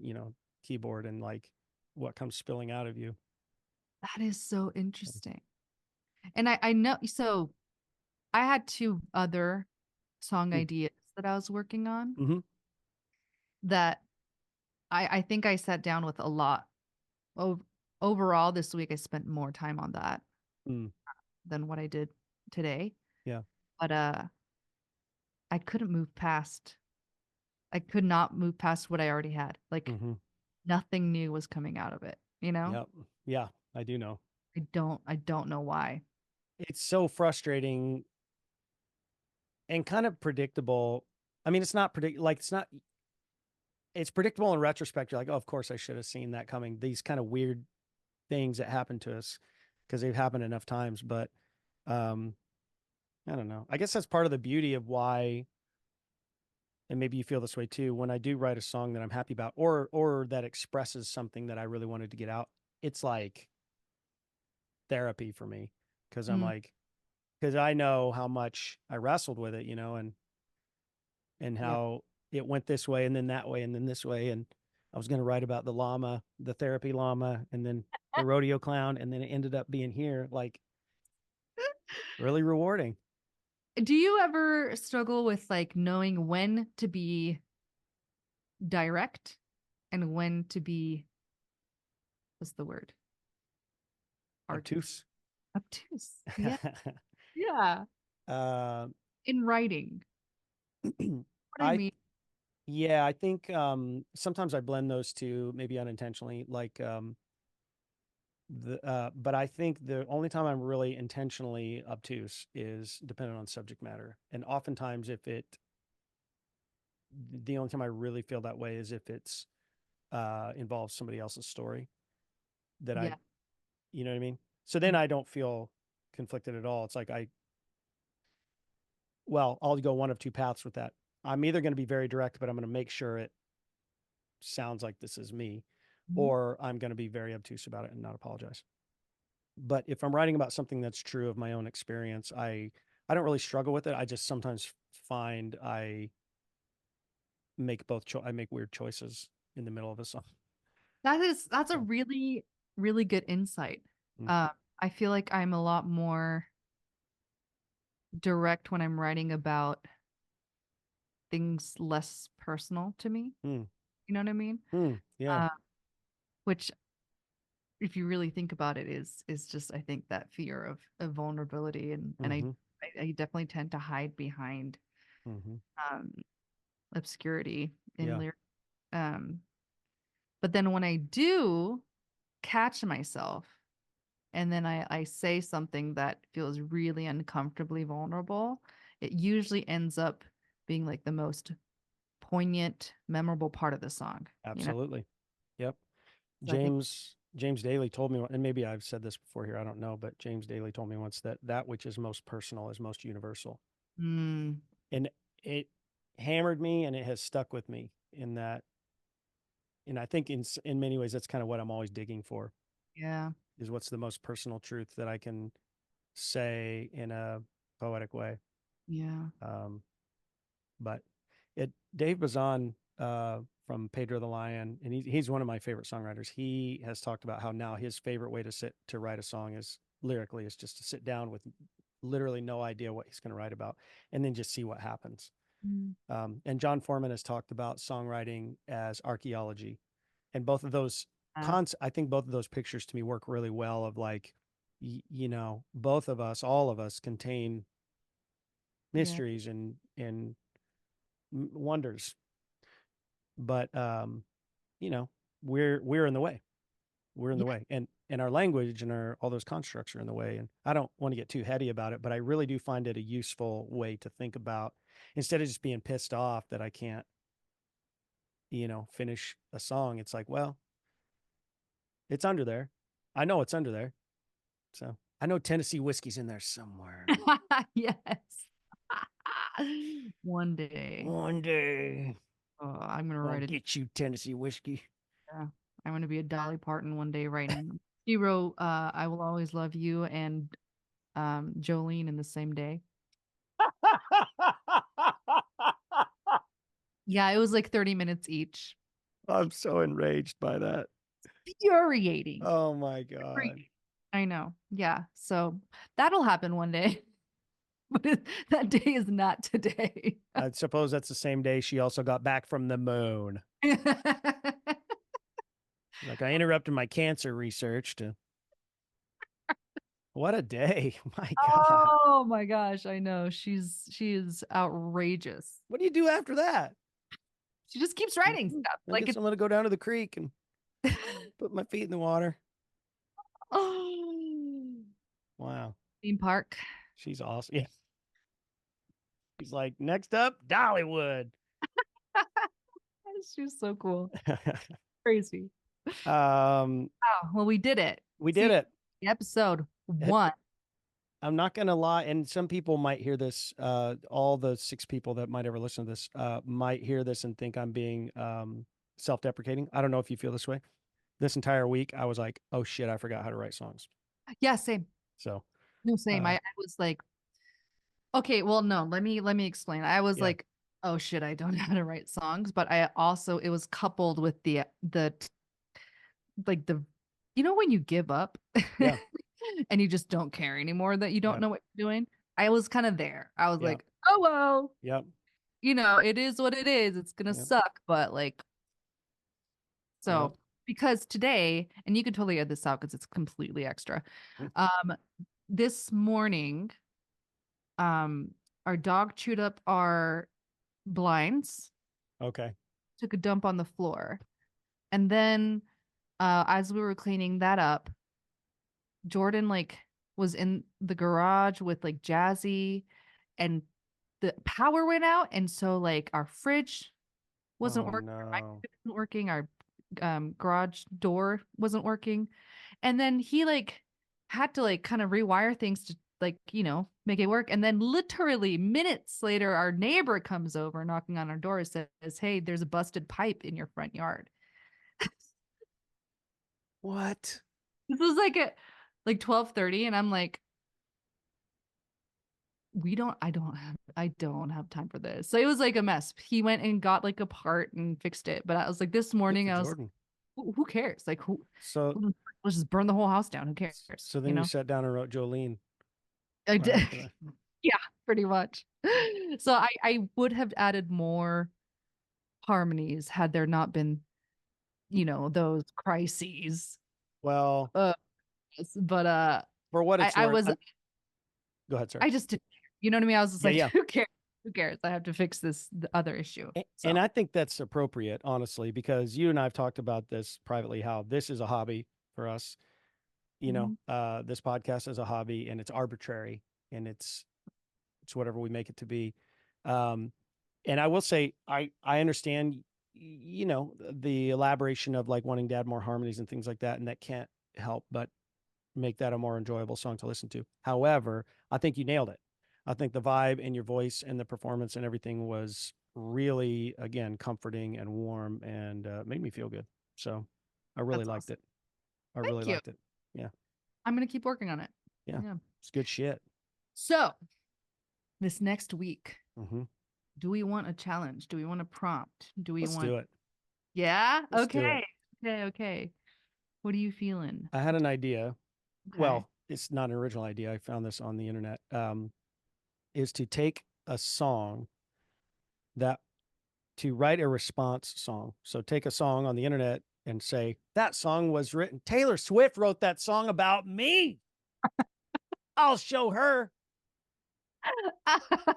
[SPEAKER 1] keyboard, and like what comes spilling out of you.
[SPEAKER 2] That is so interesting. And I know, so I had 2 other song ideas that I was working on that I think I sat down with a lot. Overall, this week I spent more time on that than what I did today.
[SPEAKER 1] Yeah.
[SPEAKER 2] But I could not move past what I already had. Like nothing new was coming out of it,
[SPEAKER 1] Yep. Yeah, I do know.
[SPEAKER 2] I don't know why.
[SPEAKER 1] It's so frustrating and kind of predictable. I mean, it's not it's predictable in retrospect. You're like, oh, of course I should have seen that coming. These kind of weird things that happen to us because they've happened enough times. But I don't know. I guess that's part of the beauty of why, and maybe you feel this way too, when I do write a song that I'm happy about, or that expresses something that I really wanted to get out, it's like therapy for me. Cause I'm like, cause I know how much I wrestled with it, and how it went this way and then that way and then this way. And I was going to write about the llama, the therapy llama, and then the rodeo clown. And then it ended up being here, like really rewarding.
[SPEAKER 2] Do you ever struggle with like knowing when to be direct and when to be, what's the word?
[SPEAKER 1] Obtuse.
[SPEAKER 2] Obtuse. Yeah. Yeah. In writing. What do you mean?
[SPEAKER 1] Yeah, I think sometimes I blend those two, maybe unintentionally. Like but I think the only time I'm really intentionally obtuse is dependent on subject matter. And oftentimes the only time I really feel that way is if it's involves somebody else's story that you know what I mean? So then I don't feel conflicted at all. It's like I'll go one of 2 paths with that. I'm either going to be very direct, but I'm going to make sure it sounds like this is me, or I'm going to be very obtuse about it and not apologize. But if I'm writing about something that's true of my own experience, I don't really struggle with it. I just sometimes find I make I make weird choices in the middle of a song.
[SPEAKER 2] That's a really, really good insight. I feel like I'm a lot more direct when I'm writing about things less personal to me.
[SPEAKER 1] Hmm.
[SPEAKER 2] You know what I mean?
[SPEAKER 1] Yeah.
[SPEAKER 2] Which, if you really think about it, is just, I think, that fear of vulnerability, and
[SPEAKER 1] Mhm.
[SPEAKER 2] I definitely tend to hide behind
[SPEAKER 1] Mhm.
[SPEAKER 2] um obscurity in
[SPEAKER 1] Yeah.
[SPEAKER 2] lyrics. But then when I do catch myself and then I say something that feels really uncomfortably vulnerable, it usually ends up being like the most poignant, memorable part of the song. You know?
[SPEAKER 1] Absolutely. Yep.
[SPEAKER 2] So I think,
[SPEAKER 1] James Daly told me, and maybe I've said this before here, I don't know, but James Daly told me once that that which is most personal is most universal.
[SPEAKER 2] mm,
[SPEAKER 1] And it hammered me, and it has stuck with me in that. And I think in many ways, that's kind of what I'm always digging for,
[SPEAKER 2] yeah,
[SPEAKER 1] is what's the most personal truth that I can say in a poetic way.
[SPEAKER 2] yeah,
[SPEAKER 1] Um, but Dave Bazan, from Pedro the Lion, and he's one of my favorite songwriters. He has talked about how now his favorite way to write a song is lyrically, is just to sit down with literally no idea what he's going to write about, and then just see what happens.
[SPEAKER 2] mm,
[SPEAKER 1] And John Foreman has talked about songwriting as archaeology, and both of those
[SPEAKER 2] uh,
[SPEAKER 1] I think both of those pictures to me work really well. Of like, both of us, all of us, contain
[SPEAKER 2] yeah,
[SPEAKER 1] mysteries and wonders, but you know, we're in the way. We're in the
[SPEAKER 2] yeah,
[SPEAKER 1] way, and our language and our all those constructs are in the way. And I don't want to get too heady about it, but I really do find it a useful way to think about, instead of just being pissed off that I can't, finish a song. It's like, well, it's under there. I know it's under there. So I know Tennessee whiskey's in there somewhere.
[SPEAKER 2] yes. One day,
[SPEAKER 1] One day
[SPEAKER 2] I'm gonna
[SPEAKER 1] I'll
[SPEAKER 2] write it.
[SPEAKER 1] get you Tennessee whiskey.
[SPEAKER 2] Yeah. I'm gonna be a Dolly Parton one day writing. He wrote "I Will Always Love You" and Jolene in the same day. Yeah, it was like 30 minutes each.
[SPEAKER 1] I'm so enraged by that.
[SPEAKER 2] Infuriating.
[SPEAKER 1] Oh my God.
[SPEAKER 2] I know. Yeah. So that'll happen one day. But that day is not today.
[SPEAKER 1] I suppose that's the same day she also got back from the moon. Like, I interrupted my cancer research to. What a day. My God.
[SPEAKER 2] Oh my gosh, I know. She is outrageous.
[SPEAKER 1] What do you do after that?
[SPEAKER 2] She just keeps writing stuff.
[SPEAKER 1] I
[SPEAKER 2] Like
[SPEAKER 1] get someone to go down to the creek and
[SPEAKER 2] it's
[SPEAKER 1] put my feet in the water.
[SPEAKER 2] oh,
[SPEAKER 1] Wow.
[SPEAKER 2] theme park.
[SPEAKER 1] She's awesome. Yeah. She's like, next up, Dollywood.
[SPEAKER 2] She's so cool. Crazy.
[SPEAKER 1] um,
[SPEAKER 2] Oh, well, we did it.
[SPEAKER 1] we
[SPEAKER 2] See,
[SPEAKER 1] did it.
[SPEAKER 2] episode 1.
[SPEAKER 1] I'm not gonna lie, and some people might hear this. All the 6 people that might ever listen to this might hear this and think I'm being self-deprecating. I don't know if you feel this way. This entire week, I was like, "Oh shit, I forgot how to write songs."
[SPEAKER 2] Yeah, same.
[SPEAKER 1] So,
[SPEAKER 2] No, same. I was like, okay, well, no, let me explain. I was
[SPEAKER 1] yeah,
[SPEAKER 2] like, oh shit, I don't know how to write songs, but I also, it was coupled with the like the, when you give up
[SPEAKER 1] yeah,
[SPEAKER 2] and you just don't care anymore that you don't
[SPEAKER 1] yep,
[SPEAKER 2] know what you're doing. I was kind of there. I was
[SPEAKER 1] yep,
[SPEAKER 2] like, oh well,
[SPEAKER 1] yep,
[SPEAKER 2] it is what it is. It's gonna
[SPEAKER 1] yep,
[SPEAKER 2] suck, but like,
[SPEAKER 1] yep.
[SPEAKER 2] so because today, and you can totally add this out because it's completely extra.
[SPEAKER 1] Mm.
[SPEAKER 2] Um, this morning, our dog chewed up our blinds,
[SPEAKER 1] Okay.
[SPEAKER 2] took a dump on the floor, and then as we were cleaning that up, Jordan like was in the garage with like Jazzy, and the power went out, and so like our fridge wasn't
[SPEAKER 1] Oh
[SPEAKER 2] working, our
[SPEAKER 1] no.
[SPEAKER 2] microwave wasn't working, our garage door wasn't working, and then he like had to like kind of rewire things to like make it work, and then literally minutes later our neighbor comes over knocking on our door and says, hey, there's a busted pipe in your front yard.
[SPEAKER 1] What?
[SPEAKER 2] This was like at like 12:30, and I'm like, I don't have time for this. So it was like a mess. He went and got like a part and fixed it, but I was like, this
[SPEAKER 1] Good
[SPEAKER 2] morning
[SPEAKER 1] for
[SPEAKER 2] I was,
[SPEAKER 1] Jordan.
[SPEAKER 2] who cares? Like,
[SPEAKER 1] So,
[SPEAKER 2] let's just burn the whole house down. Who cares?
[SPEAKER 1] so then you sat down and wrote Jolene
[SPEAKER 2] I
[SPEAKER 1] right
[SPEAKER 2] did.
[SPEAKER 1] after that.
[SPEAKER 2] Yeah, pretty much. So I would have added more harmonies had there not been, those crises.
[SPEAKER 1] Well,
[SPEAKER 2] Uh, but
[SPEAKER 1] for what it's
[SPEAKER 2] I
[SPEAKER 1] worth,
[SPEAKER 2] was
[SPEAKER 1] go ahead, sir.
[SPEAKER 2] I just didn't care. You know what I mean? I was just
[SPEAKER 1] Yeah,
[SPEAKER 2] like,
[SPEAKER 1] yeah.
[SPEAKER 2] who cares? Who cares? I have to fix the other issue.
[SPEAKER 1] And I think that's appropriate, honestly, because you and I have talked about this privately, how this is a hobby for us. This podcast is a hobby, and it's arbitrary, and it's whatever we make it to be. And I will say, I understand, the elaboration of like wanting to add more harmonies and things like that, and that can't help but make that a more enjoyable song to listen to. However, I think you nailed it. I think the vibe and your voice and the performance and everything was really, again, comforting and warm, and made me feel good. So I really
[SPEAKER 2] That's
[SPEAKER 1] liked
[SPEAKER 2] awesome.
[SPEAKER 1] it. I
[SPEAKER 2] Thank
[SPEAKER 1] really
[SPEAKER 2] you.
[SPEAKER 1] liked it. Yeah.
[SPEAKER 2] I'm gonna keep working on it.
[SPEAKER 1] Yeah. It's good shit.
[SPEAKER 2] So this next week,
[SPEAKER 1] Mm-hmm.
[SPEAKER 2] do we want a challenge? Do we want a prompt? Do we
[SPEAKER 1] Let's
[SPEAKER 2] want?
[SPEAKER 1] do it.
[SPEAKER 2] Yeah.
[SPEAKER 1] Let's do it.
[SPEAKER 2] Okay. What are you feeling?
[SPEAKER 1] I had an idea.
[SPEAKER 2] Okay.
[SPEAKER 1] Well, it's not an original idea. I found this on the internet. Is to take a song to write a response song. So take a song on the internet and say, that song was written. Taylor Swift wrote that song about me. I'll show her. And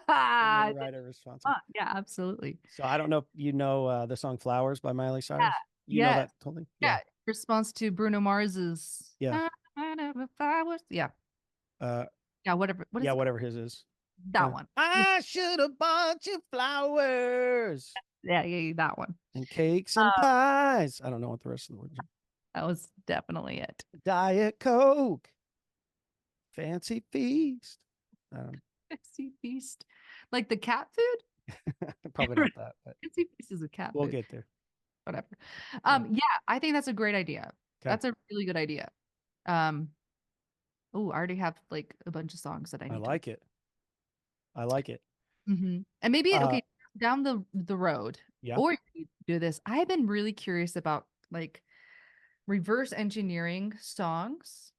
[SPEAKER 1] then write a response song.
[SPEAKER 2] Yeah, absolutely.
[SPEAKER 1] So I don't know if you know the song Flowers by Miley Cyrus. You know that totally?
[SPEAKER 2] Yeah. Response to Bruno Mars's Flowers. Yeah. Yeah, whatever. What is it?
[SPEAKER 1] Whatever his is.
[SPEAKER 2] That one.
[SPEAKER 1] I should have bought you flowers.
[SPEAKER 2] Yeah, that one.
[SPEAKER 1] And cakes and pies. I don't know what the rest of the words are.
[SPEAKER 2] That was definitely it.
[SPEAKER 1] Diet Coke. Fancy feast.
[SPEAKER 2] Fancy feast. Like the cat food?
[SPEAKER 1] Probably not that, but
[SPEAKER 2] Fancy feast is a cat
[SPEAKER 1] we'll
[SPEAKER 2] food.
[SPEAKER 1] get there.
[SPEAKER 2] Whatever. Yeah, I think that's a great idea.
[SPEAKER 1] Okay.
[SPEAKER 2] That's a really good idea. I already have like a bunch of songs that I need.
[SPEAKER 1] I like it.
[SPEAKER 2] Mm-hmm. And maybe down the road, or you do this. I've been really curious about like reverse engineering songs.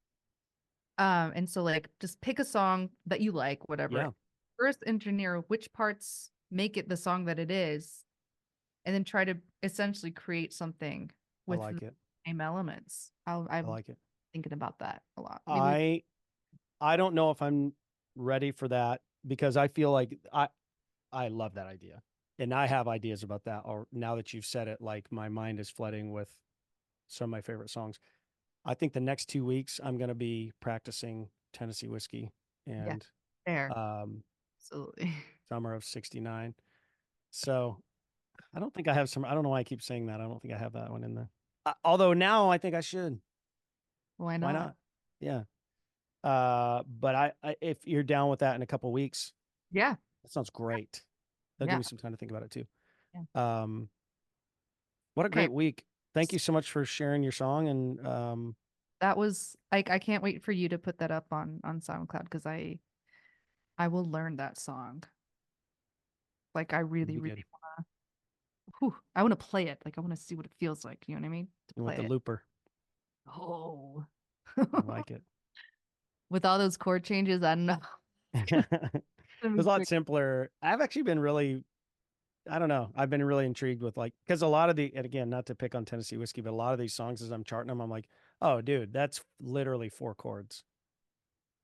[SPEAKER 2] And so like just pick a song that you like, whatever.
[SPEAKER 1] Yeah.
[SPEAKER 2] Reverse engineer which parts make it the song that it is, and then try to essentially create something with the same elements. I like it. Thinking about that a lot.
[SPEAKER 1] Maybe I don't know if I'm ready for that, because I feel like I love that idea, and I have ideas about that. Or now that you've said it, like my mind is flooding with some of my favorite songs. I think the next 2 weeks I'm going to be practicing Tennessee Whiskey and
[SPEAKER 2] absolutely
[SPEAKER 1] Summer of '69. So I don't think I have I don't know why I keep saying that. I don't think I have that one in there. Although now I think I should.
[SPEAKER 2] Why not?
[SPEAKER 1] Why not? Yeah. But if you're down with that in a couple of weeks,
[SPEAKER 2] that
[SPEAKER 1] sounds great. That'll give me some time to think about it too.
[SPEAKER 2] Yeah.
[SPEAKER 1] What a great week. Thank you so much for sharing your song. And
[SPEAKER 2] that was I can't wait for you to put that up on SoundCloud, because I will learn that song. Like I really I want to play it. Like I want to see what it feels like. You know what I mean?
[SPEAKER 1] You want the looper.
[SPEAKER 2] Oh,
[SPEAKER 1] I like it.
[SPEAKER 2] With all those chord changes, I don't know.
[SPEAKER 1] It was a lot simpler. I've actually been really, I don't know. I've been really intrigued with because a lot of and again, not to pick on Tennessee Whiskey, but a lot of these songs as I'm charting them, I'm like, oh, dude, that's literally 4 chords.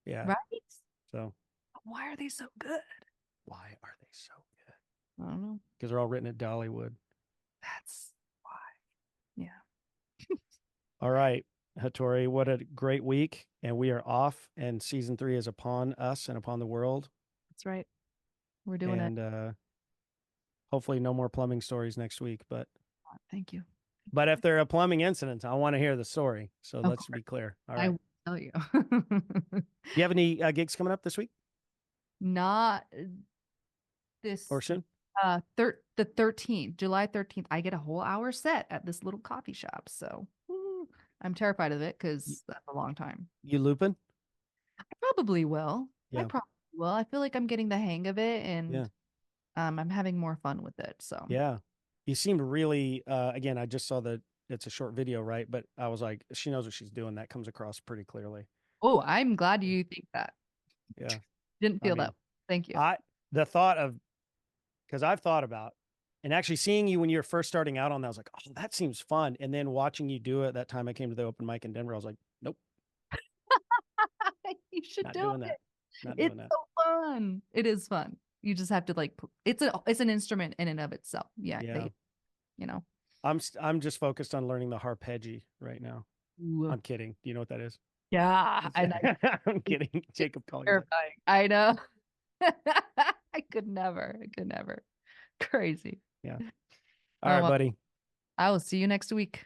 [SPEAKER 1] Yeah.
[SPEAKER 2] Right.
[SPEAKER 1] So
[SPEAKER 2] why are they so good?
[SPEAKER 1] Why are they so good?
[SPEAKER 2] I don't know.
[SPEAKER 1] Because they're all written at Dollywood.
[SPEAKER 2] That's why. Yeah.
[SPEAKER 1] All right, Hatori, what a great week. And we are off, and season 3 is upon us and upon the world.
[SPEAKER 2] That's right. We're doing it.
[SPEAKER 1] And hopefully no more plumbing stories next week, but
[SPEAKER 2] thank you.
[SPEAKER 1] But if there are plumbing incidents, I want to hear the story. So let's be clear. All right.
[SPEAKER 2] I will tell you.
[SPEAKER 1] Do you have any gigs coming up this week?
[SPEAKER 2] Not this
[SPEAKER 1] or soon?
[SPEAKER 2] The 13th, July 13th, I get a whole hour set at this little coffee shop. So I'm terrified of it because that's a long time.
[SPEAKER 1] You looping?
[SPEAKER 2] I probably will.
[SPEAKER 1] Yeah.
[SPEAKER 2] I probably will. I feel like I'm getting the hang of it, and I'm having more fun with it. So
[SPEAKER 1] yeah, you seemed really. Again, I just saw it's a short video, right? But I was like, she knows what she's doing. That comes across pretty clearly.
[SPEAKER 2] Oh, I'm glad you think that.
[SPEAKER 1] Yeah.
[SPEAKER 2] Didn't feel that. Thank you.
[SPEAKER 1] The thought of, because I've thought about, and actually seeing you when you were first starting out on that, I was like, oh, that seems fun. And then watching you do it that time I came to the open mic in Denver, I was like, nope,
[SPEAKER 2] You should
[SPEAKER 1] not
[SPEAKER 2] do
[SPEAKER 1] doing
[SPEAKER 2] it.
[SPEAKER 1] that. Not
[SPEAKER 2] It's
[SPEAKER 1] doing that.
[SPEAKER 2] so fun. It is fun. You just have to like, it's an instrument in and of itself. Yeah.
[SPEAKER 1] Yeah.
[SPEAKER 2] You know.
[SPEAKER 1] I'm just focused on learning the harpeggi right now.
[SPEAKER 2] Ooh.
[SPEAKER 1] I'm kidding. Do you know what that is?
[SPEAKER 2] Yeah. And
[SPEAKER 1] I'm kidding. Jacob calling me.
[SPEAKER 2] terrifying. I know. I could never. Crazy.
[SPEAKER 1] Yeah. All right,
[SPEAKER 2] well,
[SPEAKER 1] buddy.
[SPEAKER 2] I will see you next week.